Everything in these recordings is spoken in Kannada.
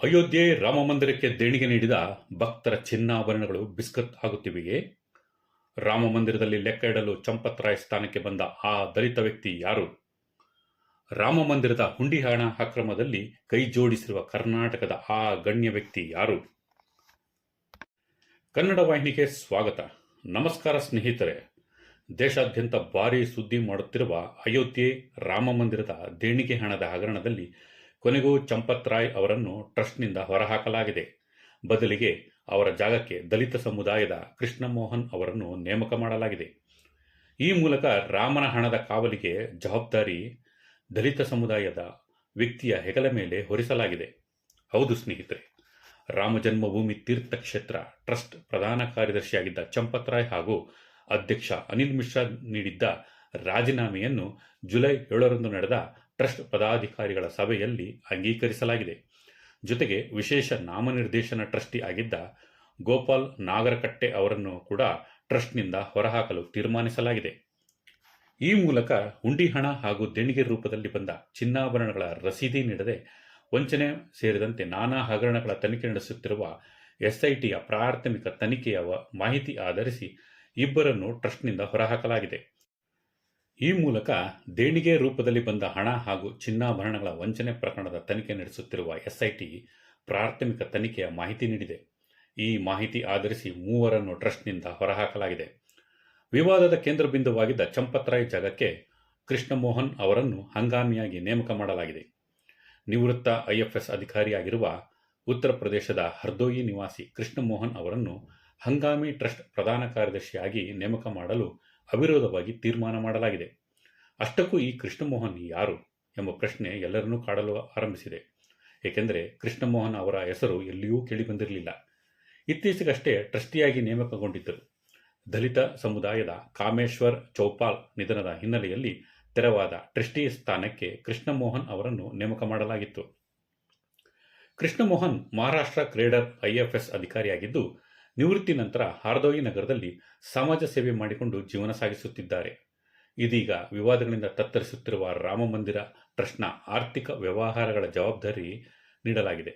ಅಯೋಧ್ಯೆ ರಾಮಮಂದಿರಕ್ಕೆ ದೇಣಿಗೆ ನೀಡಿದ ಭಕ್ತರ ಚಿನ್ನಾಭರಣಗಳು ಬಿಸ್ಕತ್ ಆಗುತ್ತಿವೆಯೇ? ರಾಮಮಂದಿರದಲ್ಲಿ ಲೆಕ್ಕ ಇಡಲು ಚಂಪತ್ ರಾಯ್ ಸ್ಥಾನಕ್ಕೆ ಬಂದ ಆ ದಲಿತ ವ್ಯಕ್ತಿ ಯಾರು? ರಾಮಮಂದಿರದ ಹುಂಡಿ ಹಣ ಅಕ್ರಮದಲ್ಲಿ ಕೈ ಜೋಡಿಸಿರುವ ಕರ್ನಾಟಕದ ಆ ಗಣ್ಯ ವ್ಯಕ್ತಿ ಯಾರು? ಕನ್ನಡ ವಾಹಿನಿಗೆ ಸ್ವಾಗತ. ನಮಸ್ಕಾರ ಸ್ನೇಹಿತರೆ. ದೇಶಾದ್ಯಂತ ಭಾರೀ ಸುದ್ದಿ ಮಾಡುತ್ತಿರುವ ಅಯೋಧ್ಯೆ ರಾಮಮಂದಿರದ ದೇಣಿಗೆ ಹಣದ ಹಗರಣದಲ್ಲಿ ಕೊನೆಗೂ ಚಂಪತ್ ರಾಯ್ ಅವರನ್ನು ಟ್ರಸ್ಟ್ನಿಂದ ಹೊರಹಾಕಲಾಗಿದೆ. ಬದಲಿಗೆ ಅವರ ಜಾಗಕ್ಕೆ ದಲಿತ ಸಮುದಾಯದ ಕೃಷ್ಣ ಮೋಹನ್ ಅವರನ್ನು ನೇಮಕ ಮಾಡಲಾಗಿದೆ. ಈ ಮೂಲಕ ರಾಮನ ಹಣದ ಕಾವಲಿಗೆ ಜವಾಬ್ದಾರಿ ದಲಿತ ಸಮುದಾಯದ ವ್ಯಕ್ತಿಯ ಹೆಗಲ ಮೇಲೆ ಹೊರಿಸಲಾಗಿದೆ. ಹೌದು ಸ್ನೇಹಿತರೆ, ರಾಮ ಜನ್ಮಭೂಮಿ ತೀರ್ಥಕ್ಷೇತ್ರ ಟ್ರಸ್ಟ್ ಪ್ರಧಾನ ಕಾರ್ಯದರ್ಶಿಯಾಗಿದ್ದ ಚಂಪತ್ ರಾಯ್ ಹಾಗೂ ಅಧ್ಯಕ್ಷ ಅನಿಲ್ ಮಿಶ್ರಾ ನೀಡಿದ್ದ ರಾಜೀನಾಮೆಯನ್ನು ಜುಲೈ 7ರಂದು ನಡೆದ ಟ್ರಸ್ಟ್ ಪದಾಧಿಕಾರಿಗಳ ಸಭೆಯಲ್ಲಿ ಅಂಗೀಕರಿಸಲಾಗಿದೆ. ಜೊತೆಗೆ ವಿಶೇಷ ನಾಮನಿರ್ದೇಶನ ಟ್ರಸ್ಟಿ ಆಗಿದ್ದ ಗೋಪಾಲ್ ನಾಗರಕಟ್ಟೆ ಅವರನ್ನು ಕೂಡ ಟ್ರಸ್ಟ್ನಿಂದ ಹೊರಹಾಕಲು ತೀರ್ಮಾನಿಸಲಾಗಿದೆ. ಈ ಮೂಲಕ ಹುಂಡಿ ಹಣ ಹಾಗೂ ದೇಣಿಗೆ ರೂಪದಲ್ಲಿ ಬಂದ ಚಿನ್ನಾಭರಣಗಳ ರಸೀದಿ ನೀಡದೆ ವಂಚನೆ ಸೇರಿದಂತೆ ನಾನಾ ಹಗರಣಗಳ ತನಿಖೆ ನಡೆಸುತ್ತಿರುವ ಎಸ್ಐಟಿಯ ಪ್ರಾಥಮಿಕ ತನಿಖೆಯ ಮಾಹಿತಿ ಆಧರಿಸಿ ಇಬ್ಬರನ್ನು ಟ್ರಸ್ಟ್ನಿಂದ ಹೊರಹಾಕಲಾಗಿದೆ. ಈ ಮೂಲಕ ದೇಣಿಗೆ ರೂಪದಲ್ಲಿ ಬಂದ ಹಣ ಹಾಗೂ ಚಿನ್ನಾಭರಣಗಳ ವಂಚನೆ ಪ್ರಕರಣದ ತನಿಖೆ ನಡೆಸುತ್ತಿರುವ ಎಸ್ಐಟಿ ಪ್ರಾಥಮಿಕ ತನಿಖೆಯ ಮಾಹಿತಿ ನೀಡಿದೆ. ಈ ಮಾಹಿತಿ ಆಧರಿಸಿ ಮೂವರನ್ನು ಟ್ರಸ್ಟ್ನಿಂದ ಹೊರಹಾಕಲಾಗಿದೆ. ವಿವಾದದ ಕೇಂದ್ರ ಬಿಂದುವಾಗಿದ್ದ ಚಂಪತ್ ರಾಯ್ ಜಾಗಕ್ಕೆ ಕೃಷ್ಣ ಮೋಹನ್ ಅವರನ್ನು ಹಂಗಾಮಿಯಾಗಿ ನೇಮಕ ಮಾಡಲಾಗಿದೆ. ನಿವೃತ್ತ ಐಎಫ್ಎಸ್ ಅಧಿಕಾರಿಯಾಗಿರುವ ಉತ್ತರ ಪ್ರದೇಶದ ಹರ್ದೋಯಿ ನಿವಾಸಿ ಕೃಷ್ಣ ಮೋಹನ್ ಅವರನ್ನು ಹಂಗಾಮಿ ಟ್ರಸ್ಟ್ ಪ್ರಧಾನ ಕಾರ್ಯದರ್ಶಿಯಾಗಿ ನೇಮಕ ಮಾಡಲು ಅವಿರೋಧವಾಗಿ ತೀರ್ಮಾನ ಮಾಡಲಾಗಿದೆ. ಅಷ್ಟಕ್ಕೂ ಈ ಕೃಷ್ಣ ಮೋಹನ್ ಯಾರು ಎಂಬ ಪ್ರಶ್ನೆ ಎಲ್ಲರನ್ನೂ ಕಾಡಲು ಆರಂಭಿಸಿದೆ. ಏಕೆಂದರೆ ಕೃಷ್ಣ ಮೋಹನ್ ಅವರ ಹೆಸರು ಎಲ್ಲಿಯೂ ಕೇಳಿಬಂದಿರಲಿಲ್ಲ. ಇತ್ತೀಚೆಗಷ್ಟೇ ಟ್ರಸ್ಟಿಯಾಗಿ ನೇಮಕಗೊಂಡಿದ್ದರು. ದಲಿತ ಸಮುದಾಯದ ಕಾಮೇಶ್ವರ್ ಚೌಪಾಲ್ ನಿಧನದ ಹಿನ್ನೆಲೆಯಲ್ಲಿ ತೆರವಾದ ಟ್ರಸ್ಟಿ ಸ್ಥಾನಕ್ಕೆ ಕೃಷ್ಣ ಮೋಹನ್ ಅವರನ್ನು ನೇಮಕ ಮಾಡಲಾಗಿತ್ತು. ಕೃಷ್ಣ ಮೋಹನ್ ಮಹಾರಾಷ್ಟ್ರ ಕ್ರೇಡರ್ ಐಎಫ್ಎಸ್ ಅಧಿಕಾರಿಯಾಗಿದ್ದು, ನಿವೃತ್ತಿ ನಂತರ ಹಾರ್ದೋಯಿ ನಗರದಲ್ಲಿ ಸಮಾಜ ಸೇವೆ ಮಾಡಿಕೊಂಡು ಜೀವನ ಸಾಗಿಸುತ್ತಿದ್ದಾರೆ. ಇದೀಗ ವಿವಾದಗಳಿಂದ ತತ್ತರಿಸುತ್ತಿರುವ ರಾಮಮಂದಿರ ಟ್ರಸ್ಟ್ನ ಆರ್ಥಿಕ ವ್ಯವಹಾರಗಳ ಜವಾಬ್ದಾರಿ ನೀಡಲಾಗಿದೆ.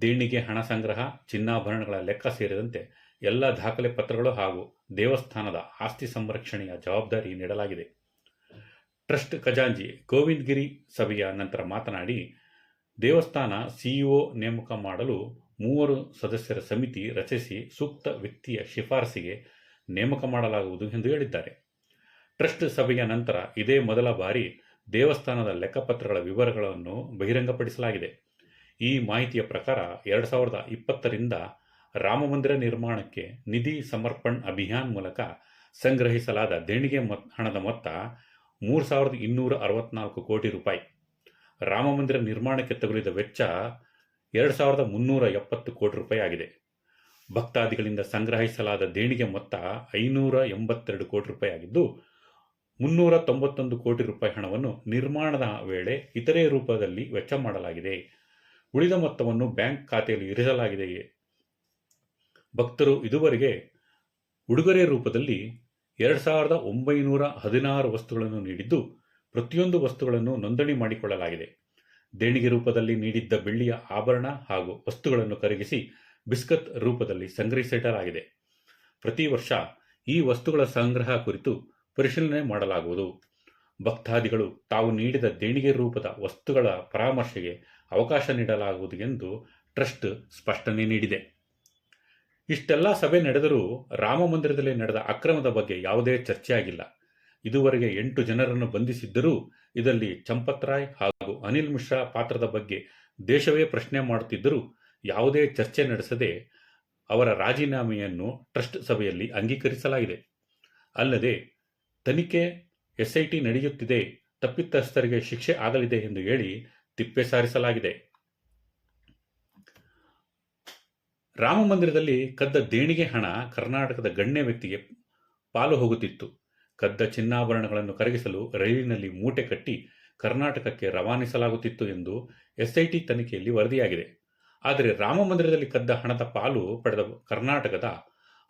ದೇಣಿಗೆ ಹಣ ಸಂಗ್ರಹ, ಚಿನ್ನಾಭರಣಗಳ ಲೆಕ್ಕ ಸೇರಿದಂತೆ ಎಲ್ಲ ದಾಖಲೆ ಪತ್ರಗಳು ಹಾಗೂ ದೇವಸ್ಥಾನದ ಆಸ್ತಿ ಸಂರಕ್ಷಣೆಯ ಜವಾಬ್ದಾರಿ ನೀಡಲಾಗಿದೆ. ಟ್ರಸ್ಟ್ ಖಜಾಂಚಿ ಗೋವಿಂದ್ ಗಿರಿ ಸಭೆಯ ನಂತರ ಮಾತನಾಡಿ, ದೇವಸ್ಥಾನ ಸಿಇಒ ನೇಮಕ ಮಾಡಲು 3 ಸದಸ್ಯರ ಸಮಿತಿ ರಚಿಸಿ ಸೂಕ್ತ ವ್ಯಕ್ತಿಯ ಶಿಫಾರಸಿಗೆ ನೇಮಕ ಮಾಡಲಾಗುವುದು ಎಂದು ಹೇಳಿದ್ದಾರೆ. ಟ್ರಸ್ಟ್ ಸಭೆಯ ನಂತರ ಇದೇ ಮೊದಲ ಬಾರಿ ದೇವಸ್ಥಾನದ ಲೆಕ್ಕಪತ್ರಗಳ ವಿವರಗಳನ್ನು ಬಹಿರಂಗಪಡಿಸಲಾಗಿದೆ. ಈ ಮಾಹಿತಿಯ ಪ್ರಕಾರ 2020ರಿಂದ ರಾಮಮಂದಿರ ನಿರ್ಮಾಣಕ್ಕೆ ನಿಧಿ ಸಮರ್ಪಣ್ ಅಭಿಯಾನ್ ಮೂಲಕ ಸಂಗ್ರಹಿಸಲಾದ ದೇಣಿಗೆ ಹಣದ ಮೊತ್ತ 3,264 ಕೋಟಿ ರೂಪಾಯಿ. ರಾಮಮಂದಿರ ನಿರ್ಮಾಣಕ್ಕೆ ತಗುಲಿದ ವೆಚ್ಚ 2,370 ಕೋಟಿ ರೂಪಾಯಿ ಆಗಿದೆ. ಭಕ್ತಾದಿಗಳಿಂದ ಸಂಗ್ರಹಿಸಲಾದ ದೇಣಿಗೆ ಮೊತ್ತ 582 ಕೋಟಿ ರೂಪಾಯಿ ಆಗಿದ್ದು, 391 ಕೋಟಿ ರೂಪಾಯಿ ಹಣವನ್ನು ನಿರ್ಮಾಣದ ವೇಳೆ ಇತರೆ ರೂಪದಲ್ಲಿ ವೆಚ್ಚ ಮಾಡಲಾಗಿದೆ. ಉಳಿದ ಮೊತ್ತವನ್ನು ಬ್ಯಾಂಕ್ ಖಾತೆಯಲ್ಲಿ ಇರಿಸಲಾಗಿದೆಯೇ. ಭಕ್ತರು ಇದುವರೆಗೆ ಉಡುಗೊರೆ ರೂಪದಲ್ಲಿ 2,916 ವಸ್ತುಗಳನ್ನು ನೀಡಿದ್ದು, ಪ್ರತಿಯೊಂದು ವಸ್ತುಗಳನ್ನು ನೋಂದಣಿ ಮಾಡಿಕೊಳ್ಳಲಾಗಿದೆ. ದೇಣಿಗೆ ರೂಪದಲ್ಲಿ ನೀಡಿದ್ದ ಬೆಳ್ಳಿಯ ಆಭರಣ ಹಾಗೂ ವಸ್ತುಗಳನ್ನು ಕರಗಿಸಿ ಬಿಸ್ಕತ್ ರೂಪದಲ್ಲಿ ಸಂಗ್ರಹಿಸಿಡಲಾಗಿದೆ. ಪ್ರತಿ ವರ್ಷ ಈ ವಸ್ತುಗಳ ಸಂಗ್ರಹ ಕುರಿತು ಪರಿಶೀಲನೆ ಮಾಡಲಾಗುವುದು. ಭಕ್ತಾದಿಗಳು ತಾವು ನೀಡಿದ ದೇಣಿಗೆ ರೂಪದ ವಸ್ತುಗಳ ಪರಾಮರ್ಶೆಗೆ ಅವಕಾಶ ನೀಡಲಾಗುವುದು ಎಂದು ಟ್ರಸ್ಟ್ ಸ್ಪಷ್ಟನೆ ನೀಡಿದೆ. ಇಷ್ಟೆಲ್ಲ ಸಭೆ ನಡೆದರೂ ರಾಮಮಂದಿರದಲ್ಲಿ ನಡೆದ ಅಕ್ರಮದ ಬಗ್ಗೆ ಯಾವುದೇ ಚರ್ಚೆಯಾಗಿಲ್ಲ. ಇದುವರೆಗೆ 8 ಜನರನ್ನು ಬಂಧಿಸಿದ್ದರೂ ಇದರಲ್ಲಿ ಚಂಪತ್ ರಾಯ್ ಹಾಗೂ ಅನಿಲ್ ಮಿಶ್ರಾ ಪಾತ್ರದ ಬಗ್ಗೆ ದೇಶವೇ ಪ್ರಶ್ನೆ ಮಾಡುತ್ತಿದ್ದರೂ ಯಾವುದೇ ಚರ್ಚೆ ನಡೆಸದೆ ಅವರ ರಾಜೀನಾಮೆಯನ್ನು ಟ್ರಸ್ಟ್ ಸಭೆಯಲ್ಲಿ ಅಂಗೀಕರಿಸಲಾಗಿದೆ. ಅಲ್ಲದೆ ತನಿಖೆ ಎಸ್ಐಟಿ ನಡೆಯುತ್ತಿದೆ, ತಪ್ಪಿತಸ್ಥರಿಗೆ ಶಿಕ್ಷೆ ಆಗಲಿದೆ ಎಂದು ಹೇಳಿ ತಿಪ್ಪೆ ಸಾರಿಸಲಾಗಿದೆ. ರಾಮಮಂದಿರದಲ್ಲಿ ಕದ್ದ ದೇಣಿಗೆ ಹಣ ಕರ್ನಾಟಕದ ಗಣ್ಯ ವ್ಯಕ್ತಿಗೆ ಪಾಲು ಹೋಗುತ್ತಿತ್ತು. ಕದ್ದ ಚಿನ್ನಾಭರಣಗಳನ್ನು ಕರಗಿಸಲು ರೈಲಿನಲ್ಲಿ ಮೂಟೆ ಕಟ್ಟಿ ಕರ್ನಾಟಕಕ್ಕೆ ರವಾನಿಸಲಾಗುತ್ತಿತ್ತು ಎಂದು ಎಸ್ಐಟಿ ತನಿಖೆಯಲ್ಲಿ ವರದಿಯಾಗಿದೆ. ಆದರೆ ರಾಮಮಂದಿರದಲ್ಲಿ ಕದ್ದ ಹಣದ ಪಾಲು ಪಡೆದ ಕರ್ನಾಟಕದ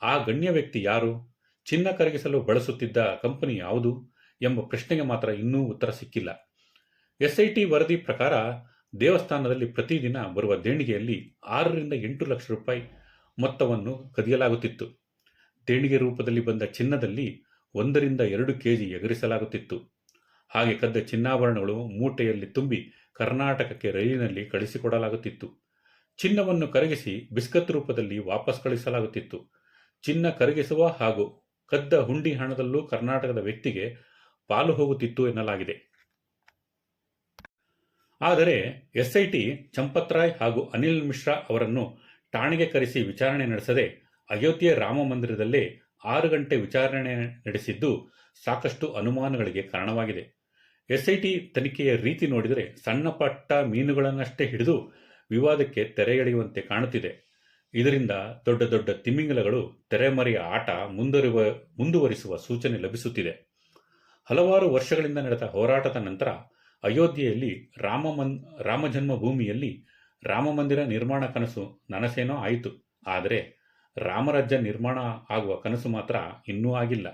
ಆ ಗಣ್ಯ ವ್ಯಕ್ತಿ ಯಾರು, ಚಿನ್ನ ಕರಗಿಸಲು ಬಳಸುತ್ತಿದ್ದ ಕಂಪನಿ ಯಾವುದು ಎಂಬ ಪ್ರಶ್ನೆಗೆ ಮಾತ್ರ ಇನ್ನೂ ಉತ್ತರ ಸಿಕ್ಕಿಲ್ಲ. ಎಸ್ಐಟಿ ವರದಿ ಪ್ರಕಾರ ದೇವಸ್ಥಾನದಲ್ಲಿ ಪ್ರತಿದಿನ ಬರುವ ದೇಣಿಗೆಯಲ್ಲಿ 6ರಿಂದ 8 ಲಕ್ಷ ರೂಪಾಯಿ ಮೊತ್ತವನ್ನು ಕದಿಯಲಾಗುತ್ತಿತ್ತು. ದೇಣಿಗೆ ರೂಪದಲ್ಲಿ ಬಂದ ಚಿನ್ನದಲ್ಲಿ 1ರಿಂದ 2 ಕೆಜಿ ಎಗರಿಸಲಾಗುತ್ತಿತ್ತು. ಹಾಗೆ ಕದ್ದ ಚಿನ್ನಾಭರಣಗಳು ಮೂಟೆಯಲ್ಲಿ ತುಂಬಿ ಕರ್ನಾಟಕಕ್ಕೆ ರೈಲಿನಲ್ಲಿ ಕಳಿಸಿಕೊಡಲಾಗುತ್ತಿತ್ತು. ಚಿನ್ನವನ್ನು ಕರಗಿಸಿ ಬಿಸ್ಕತ್ ರೂಪದಲ್ಲಿ ವಾಪಸ್ ಕಳಿಸಲಾಗುತ್ತಿತ್ತು. ಚಿನ್ನ ಕರಗಿಸುವ ಹಾಗೂ ಕದ್ದ ಹುಂಡಿ ಹಣದಲ್ಲೂ ಕರ್ನಾಟಕದ ವ್ಯಕ್ತಿಗೆ ಪಾಲು ಹೋಗುತ್ತಿತ್ತು ಎನ್ನಲಾಗಿದೆ. ಆದರೆ ಎಸ್ಐಟಿ ಚಂಪತ್ ರಾಯ್ ಹಾಗೂ ಅನಿಲ್ ಮಿಶ್ರಾ ಅವರನ್ನು ಠಾಣೆಗೆ ಕರೆಸಿ ವಿಚಾರಣೆ ನಡೆಸದೆ ಅಯೋಧ್ಯೆ ರಾಮ ಮಂದಿರದಲ್ಲೇ 6 ಗಂಟೆ ವಿಚಾರಣೆ ನಡೆಸಿದ್ದು ಸಾಕಷ್ಟು ಅನುಮಾನಗಳಿಗೆ ಕಾರಣವಾಗಿದೆ. ಎಸ್ಐಟಿ ತನಿಖೆಯ ರೀತಿ ನೋಡಿದರೆ ಸಣ್ಣ ಪಟ್ಟ ಮೀನುಗಳನ್ನಷ್ಟೇ ಹಿಡಿದು ವಿವಾದಕ್ಕೆ ತೆರೆ ಎಳೆಯುವಂತೆ ಕಾಣುತ್ತಿದೆ. ಇದರಿಂದ ದೊಡ್ಡ ದೊಡ್ಡ ತಿಮಿಂಗಲಗಳು ತೆರೆಮರೆಯ ಆಟ ಮುಂದುವರಿಸುವ ಸೂಚನೆ ಲಭಿಸುತ್ತಿದೆ. ಹಲವಾರು ವರ್ಷಗಳಿಂದ ನಡೆದ ಹೋರಾಟದ ನಂತರ ಅಯೋಧ್ಯೆಯಲ್ಲಿ ರಾಮ ಜನ್ಮಭೂಮಿಯಲ್ಲಿ ರಾಮ ಮಂದಿರ ನಿರ್ಮಾಣ ಕನಸು ನನಸೇನೋ ಆಯಿತು. ಆದರೆ ರಾಮರಾಜ್ಯ ನಿರ್ಮಾಣ ಆಗುವ ಕನಸು ಮಾತ್ರ ಇನ್ನೂ ಆಗಿಲ್ಲ.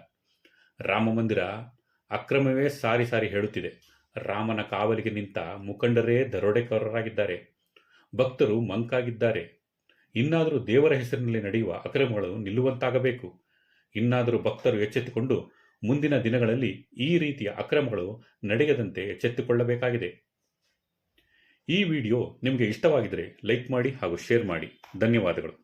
ರಾಮ ಮಂದಿರ ಅಕ್ರಮವೇ ಸಾರಿ ಸಾರಿ ಹೇಳುತ್ತಿದೆ. ರಾಮನ ಕಾವಲಿಗೆ ನಿಂತ ಮುಖಂಡರೇ ದರೋಡೆಕೋರರಾಗಿದ್ದಾರೆ. ಭಕ್ತರು ಮಂಕಾಗಿದ್ದಾರೆ. ಇನ್ನಾದರೂ ದೇವರ ಹೆಸರಿನಲ್ಲಿ ನಡೆಯುವ ಅಕ್ರಮಗಳು ನಿಲ್ಲುವಂತಾಗಬೇಕು. ಇನ್ನಾದರೂ ಭಕ್ತರು ಎಚ್ಚೆತ್ತುಕೊಂಡು ಮುಂದಿನ ದಿನಗಳಲ್ಲಿ ಈ ರೀತಿಯ ಅಕ್ರಮಗಳು ನಡೆಯದಂತೆ ಎಚ್ಚೆತ್ತುಕೊಳ್ಳಬೇಕಾಗಿದೆ. ಈ ವಿಡಿಯೋ ನಿಮಗೆ ಇಷ್ಟವಾಗಿದ್ದರೆ ಲೈಕ್ ಮಾಡಿ ಹಾಗೂ ಶೇರ್ ಮಾಡಿ. ಧನ್ಯವಾದಗಳು.